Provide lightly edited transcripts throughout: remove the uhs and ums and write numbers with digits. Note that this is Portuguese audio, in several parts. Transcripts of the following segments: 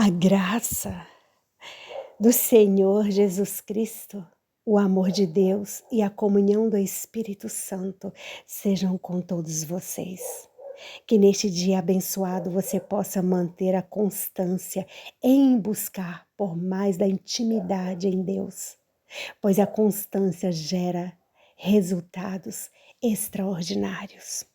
A graça do Senhor Jesus Cristo, o amor de Deus e a comunhão do Espírito Santo sejam com todos vocês. Que neste dia abençoado você possa manter a constância em buscar por mais da intimidade em Deus, pois a constância gera resultados extraordinários.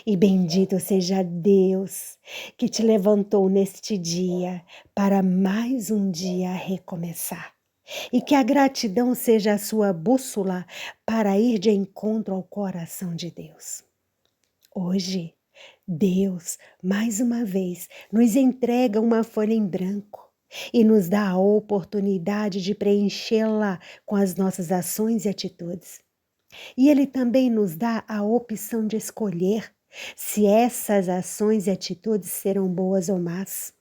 E bendito seja Deus que te levantou neste dia para mais um dia recomeçar. E que a gratidão seja a sua bússola para ir de encontro ao coração de Deus. Hoje, Deus, mais uma vez, nos entrega uma folha em branco e nos dá a oportunidade de preenchê-la com as nossas ações e atitudes. E Ele também nos dá a opção de escolher se essas ações e atitudes serão boas ou más.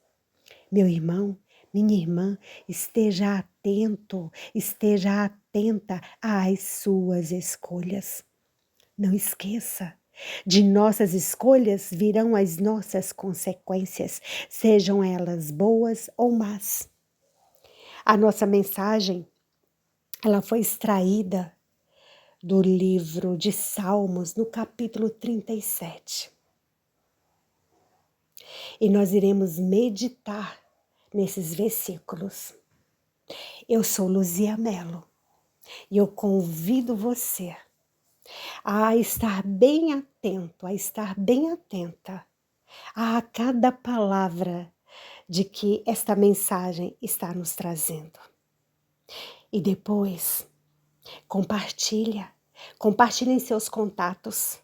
Meu irmão, minha irmã, esteja atento, esteja atenta às suas escolhas. Não esqueça, de nossas escolhas virão as nossas consequências, sejam elas boas ou más. A nossa mensagem, ela foi extraída do livro de Salmos, no capítulo 37. E nós iremos meditar nesses versículos. Eu sou Luzia Mello e eu convido você a estar bem atento, a estar bem atenta a cada palavra de que esta mensagem está nos trazendo. E depois, compartilhe em seus contatos.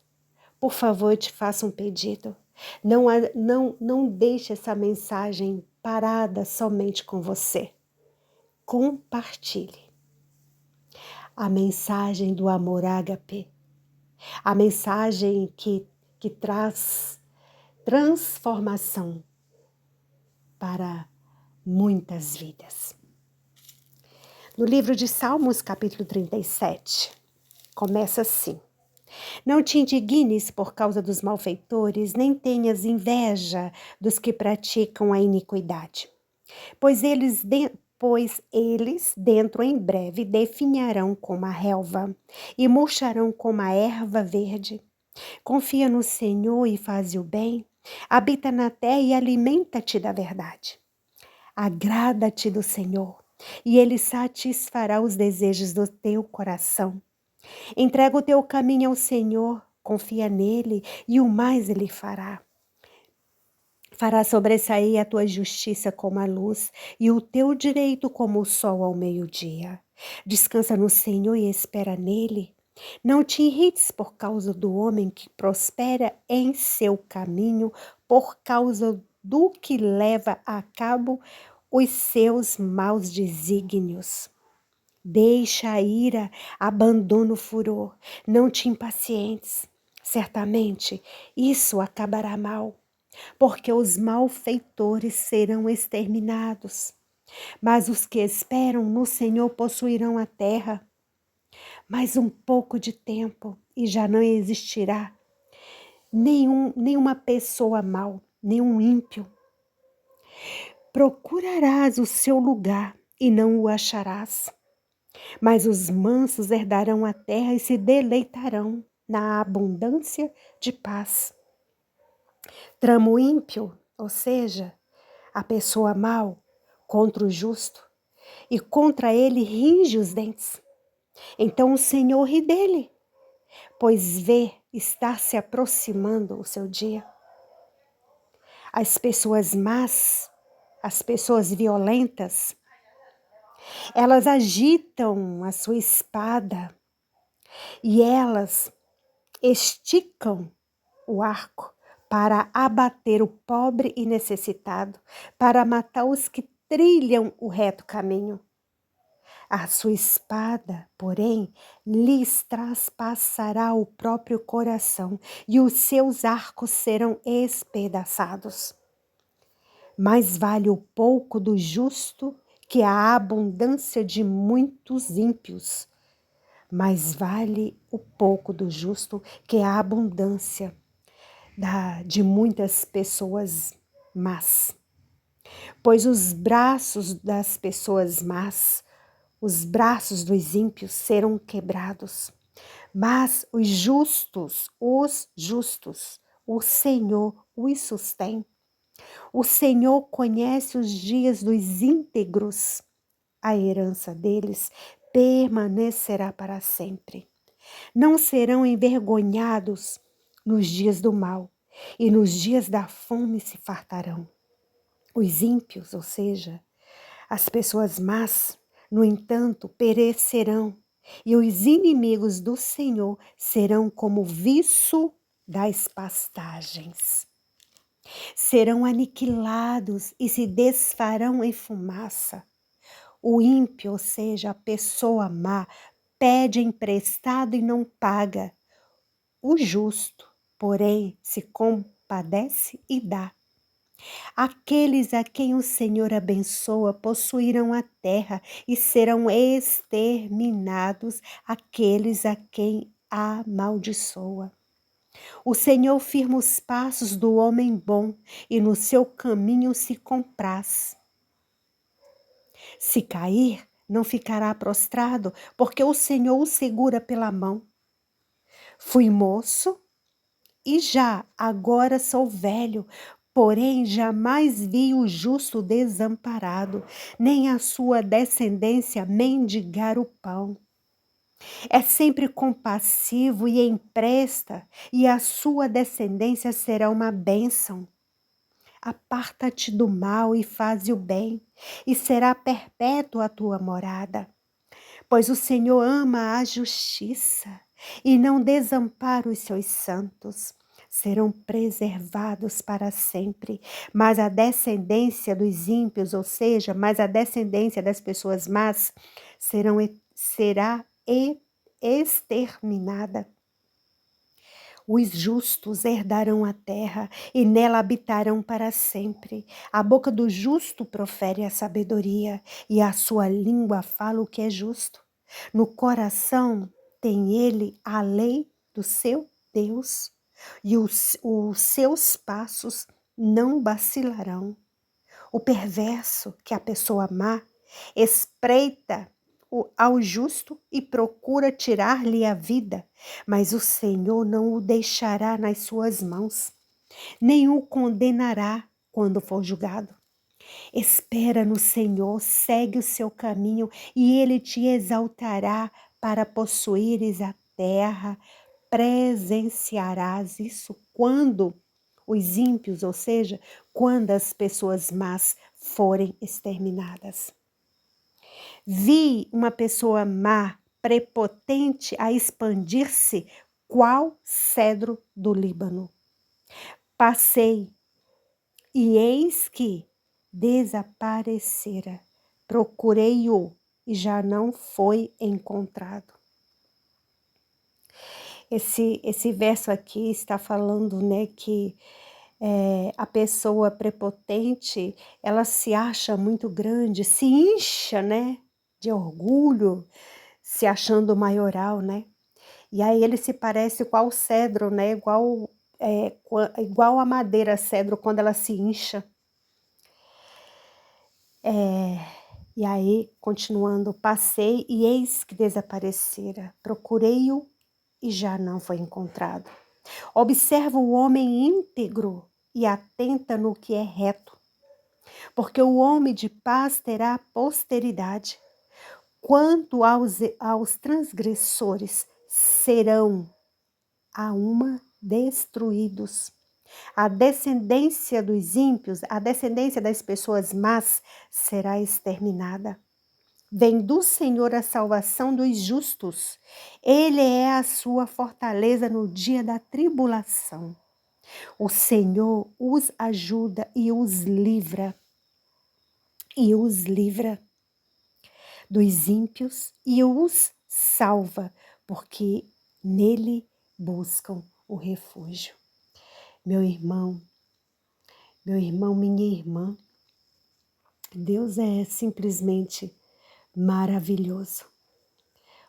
Por favor, eu te faço um pedido. Não deixe essa mensagem parada somente com você. Compartilhe. A mensagem do amor ágape, a mensagem que traz transformação para muitas vidas. No livro de Salmos, capítulo 37, começa assim: Não te indignes por causa dos malfeitores, nem tenhas inveja dos que praticam a iniquidade, pois eles dentro em breve definharão como a relva e murcharão como a erva verde. Confia no Senhor e faz o bem, habita na terra e alimenta-te da verdade. Agrada-te do Senhor, e Ele satisfará os desejos do teu coração. Entrega o teu caminho ao Senhor, confia nele, e o mais Ele fará. Fará sobressair a tua justiça como a luz, e o teu direito como o sol ao meio-dia. Descansa no Senhor e espera nele. Não te irrites por causa do homem que prospera em seu caminho, por causa do que leva a cabo os seus maus desígnios. Deixa a ira, abandona o furor, não te impacientes. Certamente isso acabará mal, porque os malfeitores serão exterminados, mas os que esperam no Senhor possuirão a terra. Mais um pouco de tempo e já não existirá nenhuma pessoa mal, nenhum ímpio. Procurarás o seu lugar e não o acharás. Mas os mansos herdarão a terra e se deleitarão na abundância de paz. Trama o ímpio, ou seja, a pessoa mal, contra o justo, e contra ele ringe os dentes. Então o Senhor ri dele, pois vê estar se aproximando o seu dia. As pessoas más, as pessoas violentas, elas agitam a sua espada e elas esticam o arco para abater o pobre e necessitado, para matar os que trilham o reto caminho. A sua espada, porém, lhes traspassará o próprio coração e os seus arcos serão espedaçados. Mais vale o pouco do justo que a abundância de muitos ímpios. Mais vale o pouco do justo que a abundância de muitas pessoas más. Pois os braços das pessoas más, os braços dos ímpios serão quebrados, mas os justos, o Senhor os sustém. O Senhor conhece os dias dos íntegros, a herança deles permanecerá para sempre. Não serão envergonhados nos dias do mal, e nos dias da fome se fartarão. Os ímpios, ou seja, as pessoas más, no entanto, perecerão, e os inimigos do Senhor serão como viço das pastagens. Serão aniquilados e se desfarão em fumaça. O ímpio, ou seja, a pessoa má, pede emprestado e não paga. O justo, porém, se compadece e dá. Aqueles a quem o Senhor abençoa possuirão a terra e serão exterminados aqueles a quem a amaldiçoa. O Senhor firma os passos do homem bom e no seu caminho se compraz. Se cair, não ficará prostrado, porque o Senhor o segura pela mão. Fui moço e agora sou velho, porém jamais vi o justo desamparado, nem a sua descendência mendigar o pão. É sempre compassivo e empresta, e a sua descendência será uma bênção. Aparta-te do mal e faze o bem, e será perpétua a tua morada. Pois o Senhor ama a justiça e não desampara os seus santos. Serão preservados para sempre, mas a descendência dos ímpios, ou seja, mas a descendência das pessoas más, será exterminada. Os justos herdarão a terra e nela habitarão para sempre. A boca do justo profere a sabedoria e a sua língua fala o que é justo. No coração tem ele a lei do seu Deus e os seus passos não vacilarão. O perverso, que é a pessoa má, espreita ao justo e procura tirar-lhe a vida, mas o Senhor não o deixará nas suas mãos, nem o condenará quando for julgado. Espera no Senhor, segue o seu caminho e ele te exaltará para possuires a terra. Presenciarás isso quando os ímpios, ou seja, quando as pessoas más forem exterminadas. Vi uma pessoa má, prepotente a expandir-se, qual cedro do Líbano. Passei, e eis que desaparecera. Procurei-o, e já não foi encontrado. Esse verso aqui está falando, né, que a pessoa prepotente, ela se acha muito grande, se incha, né, de orgulho, se achando maioral, né? E aí ele se parece com o cedro, né? Igual a madeira cedro quando ela se incha. E aí, continuando, passei e eis que desaparecera. Procurei-o e já não foi encontrado. Observa o homem íntegro e atenta no que é reto, porque o homem de paz terá posteridade. Quanto aos transgressores, serão a uma destruídos. A descendência dos ímpios, a descendência das pessoas más será exterminada. Vem do Senhor a salvação dos justos. Ele é a sua fortaleza no dia da tribulação. O Senhor os ajuda e os livra. Dos ímpios e os salva, porque nele buscam o refúgio. Meu irmão, minha irmã, Deus é simplesmente maravilhoso.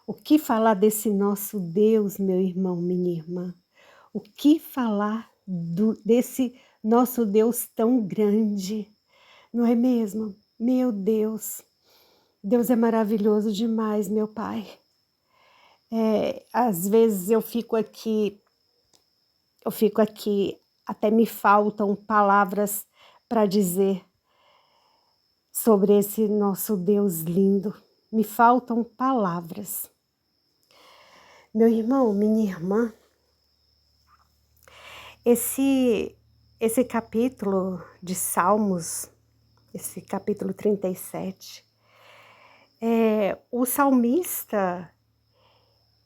O que falar desse nosso Deus, meu irmão, minha irmã? O que falar desse nosso Deus tão grande, Não é mesmo? Meu Deus, Deus é maravilhoso demais, meu Pai. Às vezes eu fico aqui, até me faltam palavras para dizer sobre esse nosso Deus lindo. Me faltam palavras. Meu irmão, minha irmã, esse capítulo de Salmos, esse capítulo 37, o salmista,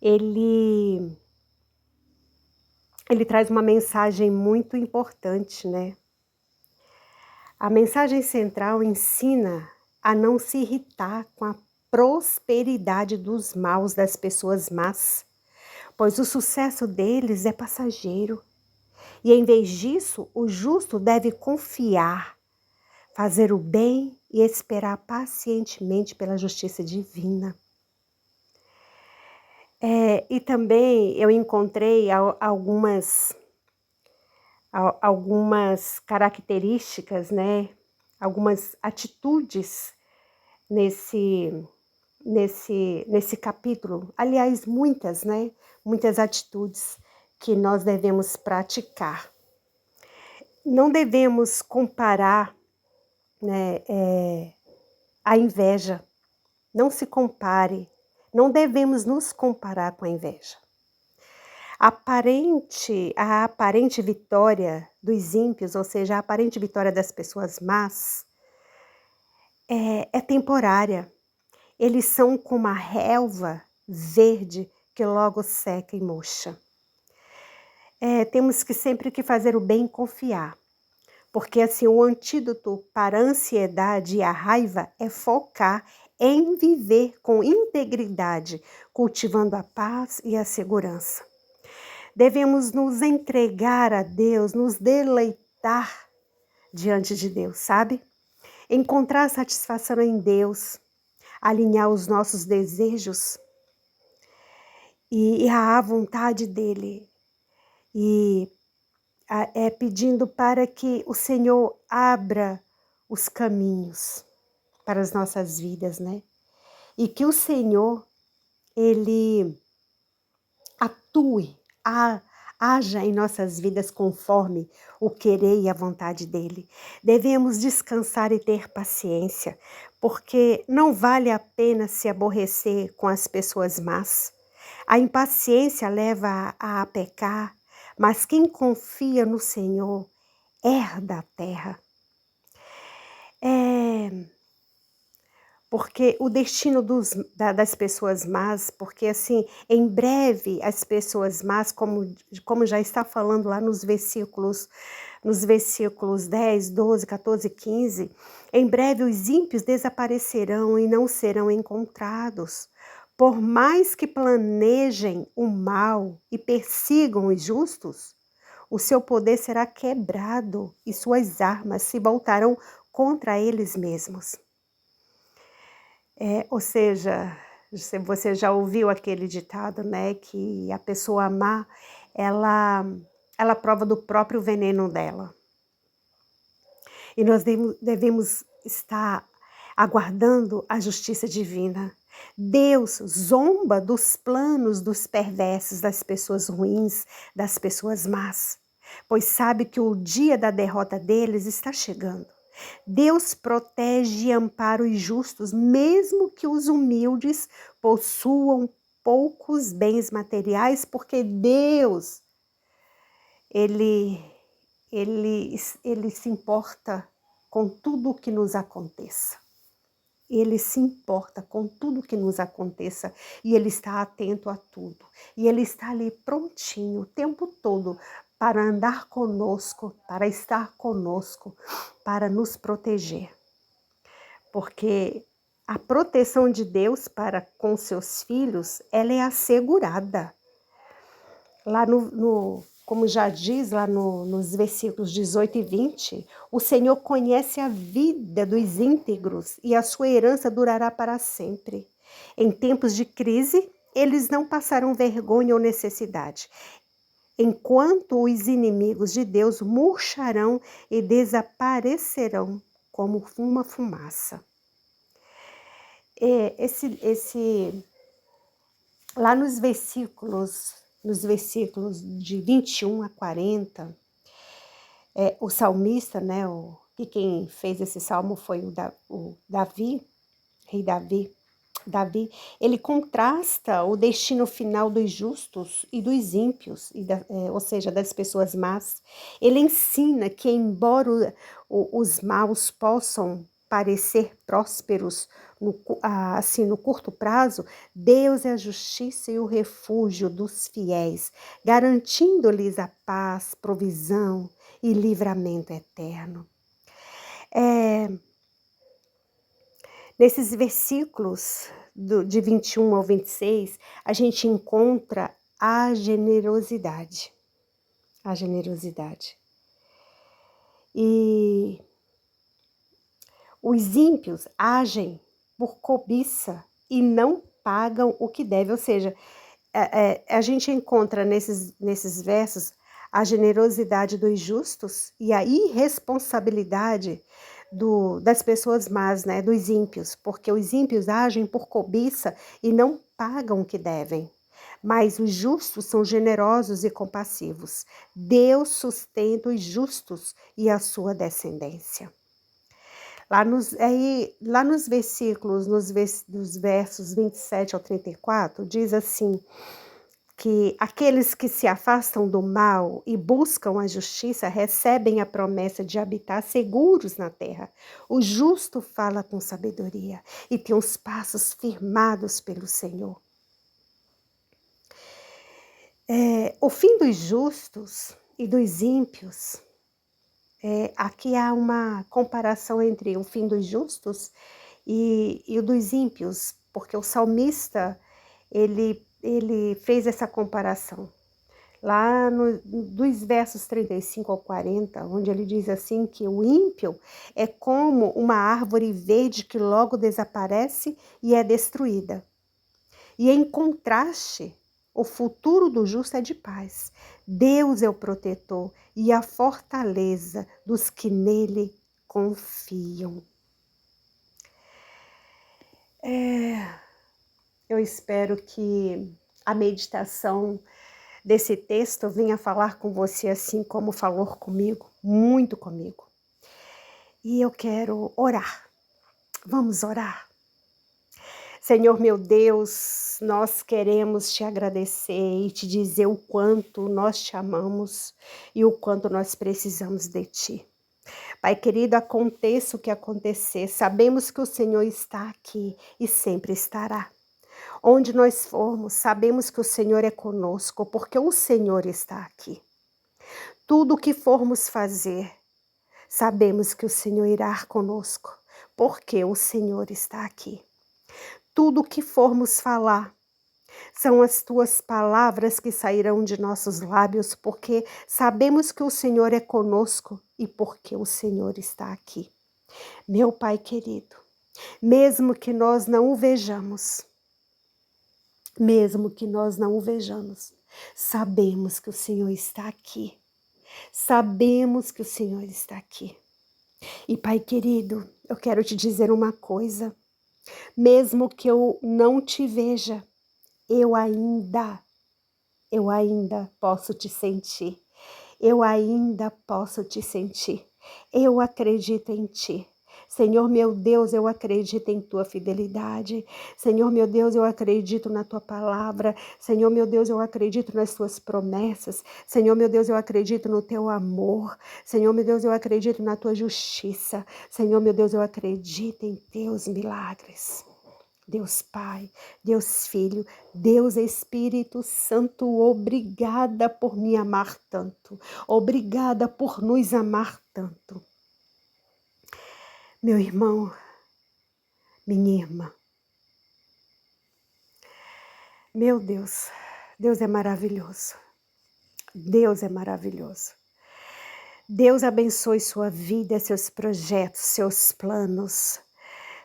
ele traz uma mensagem muito importante, né? A mensagem central ensina a não se irritar com a prosperidade dos maus, das pessoas más, pois o sucesso deles é passageiro. E em vez disso, o justo deve confiar, fazer o bem e esperar pacientemente pela justiça divina. E também eu encontrei algumas características, né? Algumas atitudes nesse capítulo. Aliás, muitas, né? Muitas atitudes que nós devemos praticar. Não devemos comparar, né, a inveja. Não se compare. Não devemos nos comparar com a inveja. A aparente vitória dos ímpios, ou seja, a aparente vitória das pessoas más, é temporária. Eles são como a relva verde que logo seca e murcha. Temos que sempre que fazer o bem e confiar, porque assim o antídoto para a ansiedade e a raiva é focar em viver com integridade, cultivando a paz e a segurança. Devemos nos entregar a Deus, nos deleitar diante de Deus, sabe? Encontrar satisfação em Deus, alinhar os nossos desejos e à vontade dEle. E pedindo para que o Senhor abra os caminhos para as nossas vidas, né? E que o Senhor, Ele atue, haja em nossas vidas conforme o querer e a vontade dEle. Devemos descansar e ter paciência, porque não vale a pena se aborrecer com as pessoas más. A impaciência leva a pecar, mas quem confia no Senhor herda a terra. Porque o destino das pessoas más, porque assim, em breve as pessoas más, como já está falando lá nos versículos 10, 12, 14, 15, em breve os ímpios desaparecerão e não serão encontrados. Por mais que planejem o mal e persigam os justos, o seu poder será quebrado e suas armas se voltarão contra eles mesmos. Ou seja, você já ouviu aquele ditado, né, que a pessoa má, ela prova do próprio veneno dela. E nós devemos estar aguardando a justiça divina. Deus zomba dos planos dos perversos, das pessoas ruins, das pessoas más, pois sabe que o dia da derrota deles está chegando. Deus protege e ampara os justos, mesmo que os humildes possuam poucos bens materiais, porque Deus, Ele se importa com tudo o que nos aconteça. Ele se importa com tudo que nos aconteça e Ele está atento a tudo. E Ele está ali prontinho o tempo todo para andar conosco, para estar conosco, para nos proteger. Porque a proteção de Deus para com seus filhos, ela é assegurada. Lá como já diz lá nos versículos 18 e 20, o Senhor conhece a vida dos íntegros e a sua herança durará para sempre. Em tempos de crise, eles não passarão vergonha ou necessidade, enquanto os inimigos de Deus murcharão e desaparecerão como uma fumaça. Lá nos versículos de 21 a 40, o salmista, né, que quem fez esse salmo foi o Davi, rei Davi, ele contrasta o destino final dos justos e dos ímpios, ou seja, das pessoas más. Ele ensina que, embora os maus possam parecer prósperos assim no curto prazo, Deus é a justiça e o refúgio dos fiéis, garantindo-lhes a paz, provisão e livramento eterno. Nesses versículos de 21 ao 26, a gente encontra a generosidade. A generosidade. E os ímpios agem por cobiça e não pagam o que deve. Ou seja, a gente encontra nesses versos a generosidade dos justos e a irresponsabilidade das pessoas más, né, dos ímpios, porque os ímpios agem por cobiça e não pagam o que devem. Mas os justos são generosos e compassivos. Deus sustenta os justos e a sua descendência. Lá nos versículos, dos versos 27 ao 34, diz assim, que aqueles que se afastam do mal e buscam a justiça recebem a promessa de habitar seguros na terra. O justo fala com sabedoria e tem os passos firmados pelo Senhor. O fim dos justos e dos ímpios, aqui há uma comparação entre o fim dos justos e o dos ímpios, porque o salmista, ele fez essa comparação. Lá dos versos 35 ao 40, onde ele diz assim que o ímpio é como uma árvore verde que logo desaparece e é destruída. E em contraste, o futuro do justo é de paz. Deus é o protetor e a fortaleza dos que nele confiam. Eu espero que a meditação desse texto venha falar com você assim como falou comigo, muito comigo. E eu quero orar. Vamos orar. Senhor meu Deus, nós queremos te agradecer e te dizer o quanto nós te amamos e o quanto nós precisamos de ti. Pai querido, aconteça o que acontecer, sabemos que o Senhor está aqui e sempre estará. Onde nós formos, sabemos que o Senhor é conosco, porque o Senhor está aqui. Tudo o que formos fazer, sabemos que o Senhor irá conosco, porque o Senhor está aqui. Tudo o que formos falar, são as tuas palavras que sairão de nossos lábios, porque sabemos que o Senhor é conosco e porque o Senhor está aqui. Meu Pai querido, mesmo que nós não o vejamos, sabemos que o Senhor está aqui. Sabemos que o Senhor está aqui. E Pai querido, eu quero te dizer uma coisa. Mesmo que eu não te veja, eu ainda posso te sentir. Eu ainda posso te sentir. Eu acredito em ti. Senhor meu Deus, eu acredito em tua fidelidade. Senhor meu Deus, eu acredito na tua palavra. Senhor meu Deus, eu acredito nas tuas promessas. Senhor meu Deus, eu acredito no teu amor. Senhor meu Deus, eu acredito na tua justiça. Senhor meu Deus, eu acredito em teus milagres. Deus Pai, Deus Filho, Deus Espírito Santo, obrigada por me amar tanto. Obrigada por nos amar tanto. Meu irmão, minha irmã, meu Deus, Deus é maravilhoso. Deus é maravilhoso. Deus abençoe sua vida, seus projetos, seus planos,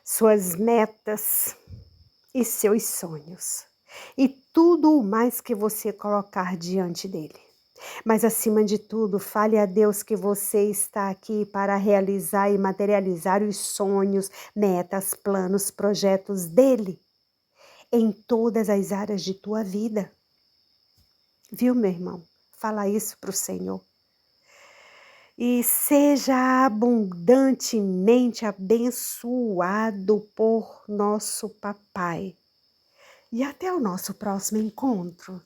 suas metas e seus sonhos. E tudo o mais que você colocar diante dele. Mas acima de tudo, fale a Deus que você está aqui para realizar e materializar os sonhos, metas, planos, projetos dele em todas as áreas de tua vida. Viu, meu irmão? Fala isso para o Senhor. E seja abundantemente abençoado por nosso Papai. E até o nosso próximo encontro.